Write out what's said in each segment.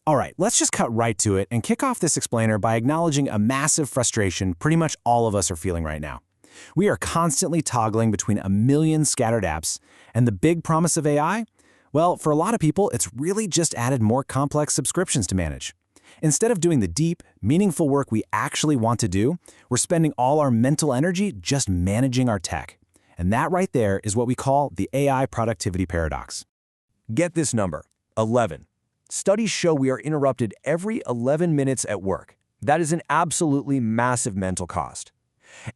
All right, let's just cut right to it and kick off this explainer by acknowledging a massive frustration pretty much all of us are feeling right now. We are constantly toggling between a million scattered apps, and the big promise of AI? Well, for a lot of people, it's really just added more complex subscriptions to manage. Instead of doing the deep, meaningful work we actually want to do, we're spending all our mental energy just managing our tech. And that right there is what we call the AI productivity paradox. Get this number, 11. Studies show we are interrupted every 11 minutes at work. That is an absolutely massive mental cost.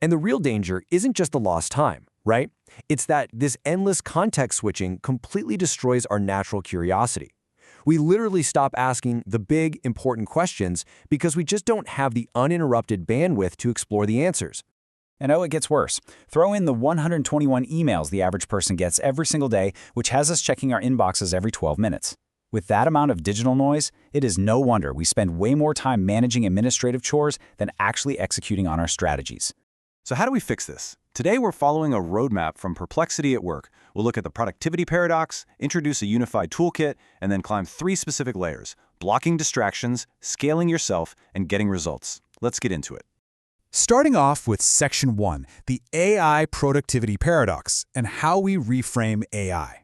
And the real danger isn't just the lost time, right? It's that this endless context switching completely destroys our natural curiosity. We literally stop asking the big, important questions because we just don't have the uninterrupted bandwidth to explore the answers. And oh, it gets worse. Throw in the 121 emails the average person gets every single day, which has us checking our inboxes every 12 minutes. With that amount of digital noise, it is no wonder we spend way more time managing administrative chores than actually executing on our strategies. So how do we fix this? Today we're following a roadmap from Perplexity at Work. We'll look at the productivity paradox, introduce a unified toolkit, and then climb 3 specific layers: blocking distractions, scaling yourself, and getting results. Let's get into it. Starting off with Section 1, the AI productivity paradox, and how we reframe AI.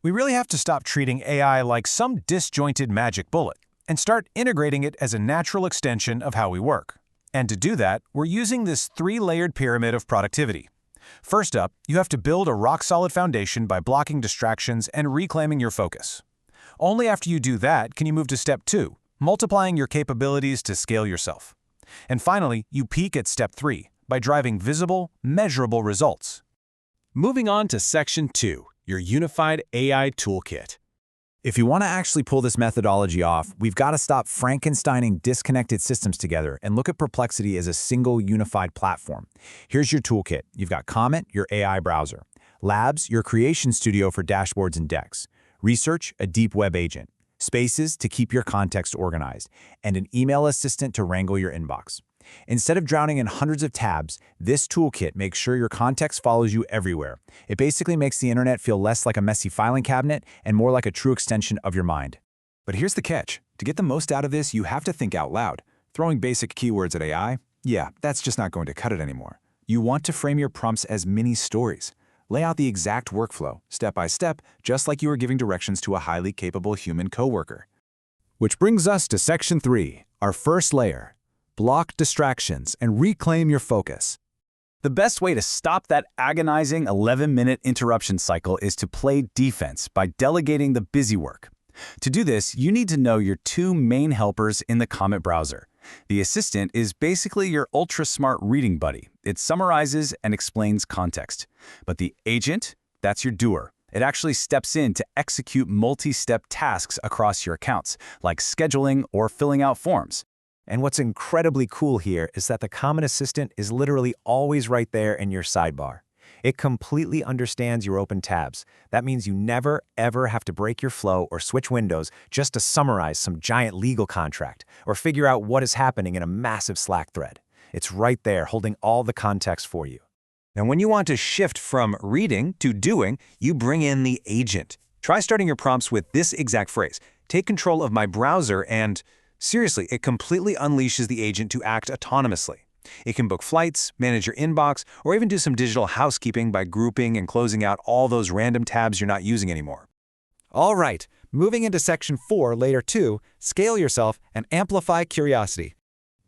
We really have to stop treating AI like some disjointed magic bullet and start integrating it as a natural extension of how we work. And to do that, we're using this 3-layered pyramid of productivity. First up, you have to build a rock-solid foundation by blocking distractions and reclaiming your focus. Only after you do that can you move to Step 2, multiplying your capabilities to scale yourself. And finally, you peak at Step 3 by driving visible, measurable results. Moving on to Section 2, your unified AI toolkit. If you want to actually pull this methodology off, we've got to stop Frankensteining disconnected systems together and look at Perplexity as a single unified platform. Here's your toolkit. You've got Comment, your AI browser; Labs, your creation studio for dashboards and decks; Research, a deep web agent; Spaces, to keep your context organized; and an email assistant to wrangle your inbox. Instead of drowning in hundreds of tabs, this toolkit makes sure your context follows you everywhere. It basically makes the internet feel less like a messy filing cabinet and more like a true extension of your mind. But here's the catch. To get the most out of this, you have to think out loud. Throwing basic keywords at AI? Yeah, that's just not going to cut it anymore. You want to frame your prompts as mini stories. Lay out the exact workflow, step by step, just like you were giving directions to a highly capable human coworker. Which brings us to Section 3, our first layer. Block distractions and reclaim your focus. The best way to stop that agonizing 11-minute interruption cycle is to play defense by delegating the busy work. To do this, you need to know your 2 main helpers in the Comment browser. The assistant is basically your ultra-smart reading buddy. It summarizes and explains context. But the agent, that's your doer. It actually steps in to execute multi-step tasks across your accounts, like scheduling or filling out forms. And what's incredibly cool here is that the Comment Assistant is literally always right there in your sidebar. It completely understands your open tabs. That means you never, ever have to break your flow or switch windows just to summarize some giant legal contract or figure out what is happening in a massive Slack thread. It's right there, holding all the context for you. Now, when you want to shift from reading to doing, you bring in the agent. Try starting your prompts with this exact phrase: "Take control of my browser," and seriously, it completely unleashes the agent to act autonomously. It can book flights, manage your inbox, or even do some digital housekeeping by grouping and closing out all those random tabs you're not using anymore. All right, moving into Section 4, Layer 2, scale yourself and amplify curiosity.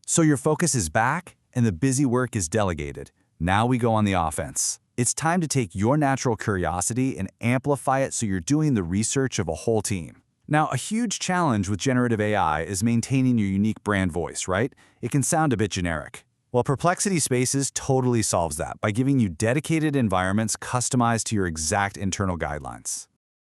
So your focus is back and the busy work is delegated. Now we go on the offense. It's time to take your natural curiosity and amplify it so you're doing the research of a whole team. Now, a huge challenge with generative AI is maintaining your unique brand voice, right? It can sound a bit generic. Well, Perplexity Spaces totally solves that by giving you dedicated environments customized to your exact internal guidelines.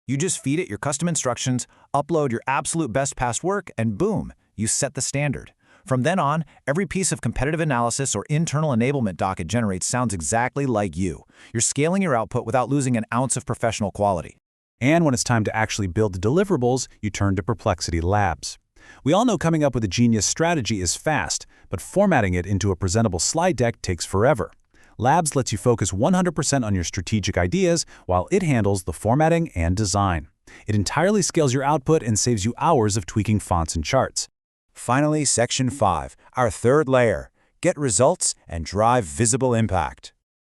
You just feed it your custom instructions, upload your absolute best past work, and boom, you set the standard. From then on, every piece of competitive analysis or internal enablement doc it generates sounds exactly like you. You're scaling your output without losing an ounce of professional quality. And when it's time to actually build the deliverables, you turn to Perplexity Labs. We all know coming up with a genius strategy is fast, but formatting it into a presentable slide deck takes forever. Labs lets you focus 100% on your strategic ideas while it handles the formatting and design. It entirely scales your output and saves you hours of tweaking fonts and charts. Finally, Section 5, our third layer. Get results and drive visible impact.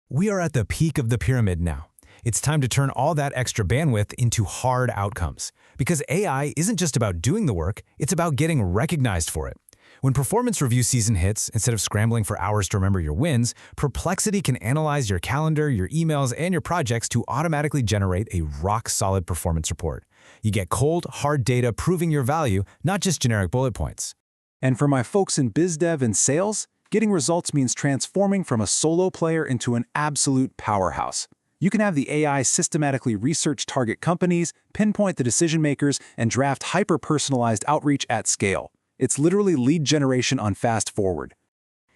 We are at the peak of the pyramid now. It's time to turn all that extra bandwidth into hard outcomes. Because AI isn't just about doing the work, it's about getting recognized for it. When performance review season hits, instead of scrambling for hours to remember your wins, Perplexity can analyze your calendar, your emails, and your projects to automatically generate a rock-solid performance report. You get cold, hard data proving your value, not just generic bullet points. And for my folks in biz dev and sales, getting results means transforming from a solo player into an absolute powerhouse. You can have the AI systematically research target companies, pinpoint the decision makers, and draft hyper-personalized outreach at scale. It's literally lead generation on fast forward.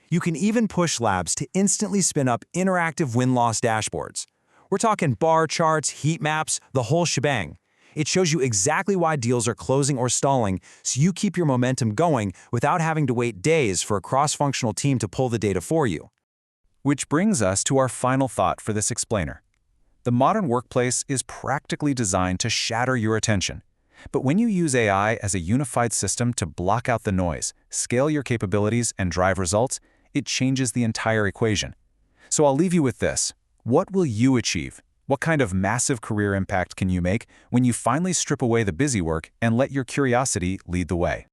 You can even push labs to instantly spin up interactive win-loss dashboards. We're talking bar charts, heat maps, the whole shebang. It shows you exactly why deals are closing or stalling, so you keep your momentum going without having to wait days for a cross-functional team to pull the data for you. Which brings us to our final thought for this explainer. The modern workplace is practically designed to shatter your attention. But when you use AI as a unified system to block out the noise, scale your capabilities, and drive results, it changes the entire equation. So I'll leave you with this. What will you achieve? What kind of massive career impact can you make when you finally strip away the busy work and let your curiosity lead the way?